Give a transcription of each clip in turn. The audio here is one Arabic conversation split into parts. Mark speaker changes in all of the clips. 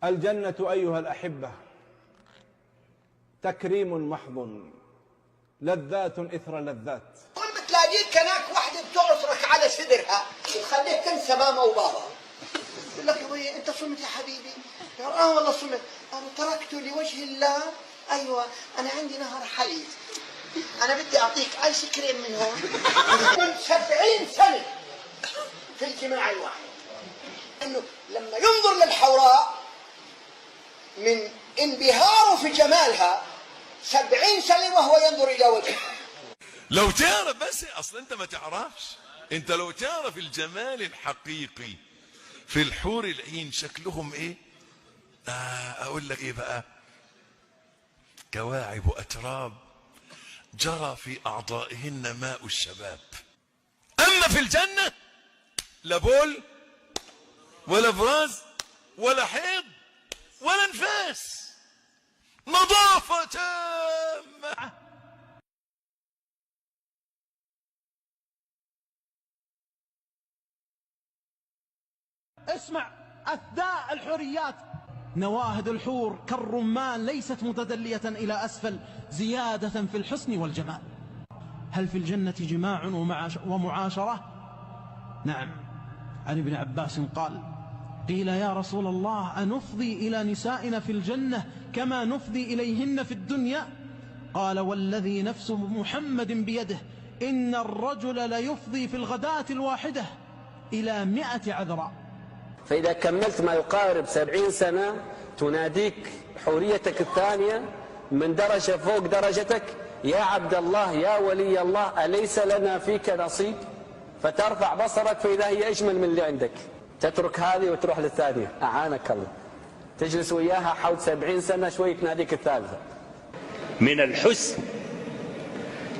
Speaker 1: الجنة أيها الأحبة تكريم محض، لذات إثر لذات.
Speaker 2: بتلاقيك هناك واحدة بتعصرك على صدرها وتخليك تنسى ماما وبابا. تقول لك يا ابوي انت صمت يا حبيبي؟ والله صمت. انا تركته لوجه الله. ايوه انا عندي نهر حليب، انا بدي اعطيك ايس كريم من هون. من 70 سنة في الجماع الواحد، انه لما ينظر للحوراء من انبهاره في جمالها 70 سنة وهو ينظر الى وجهها.
Speaker 3: لو تعرف، بس اصلا انت ما تعرفش، انت لو تعرف الجمال الحقيقي في الحور العين شكلهم ايه، اقول لك ايه بقى، كواعب اتراب جرى في اعضائهن ماء الشباب. اما في الجنة لا بول ولا براز ولا حيض ولا انفاس، نظافة تامة.
Speaker 4: اسمع أثداء الحوريات، نواهد الحور كالرمان ليست متدلية إلى أسفل زيادة في الحسن والجمال. هل في الجنة جماع ومعاشرة؟ نعم. عن ابن عباس قال: قيل يا رسول الله أنفضي إلى نسائنا في الجنة كما نفضي إليهن في الدنيا؟ قال: والذي نفس محمد بيده إن الرجل ليفضي في الغداة الواحدة إلى 100 عذراء.
Speaker 5: فإذا كملت ما يقارب 70 سنة تناديك حوريتك الثانية من درجة فوق درجتك: يا عبد الله يا ولي الله أليس لنا فيك نصيب؟ فترفع بصرك فإذا هي أجمل من اللي عندك، تترك هذه وتروح للثانية، أعانك الله. تجلس وياها حول 70 سنة شوي تناديك الثالثة.
Speaker 6: من الحسن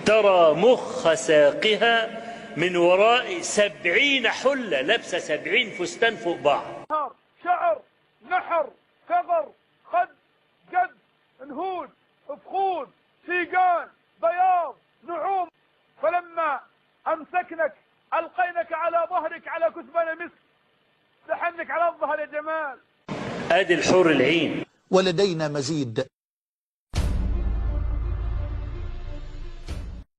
Speaker 6: ترى مخ ساقها من وراء 70 حلة، لبسة 70 فستان فوق بعض.
Speaker 7: شعر، نحر، كظر، خد، جد، نهود، فخود، سيقان، بياض، نعوم. فلما أمسكنك ألقينك على ظهرك على كثبان مسك، سحنك على الظهر يا جمال.
Speaker 6: ادي الحور العين.
Speaker 8: ولدينا مزيد.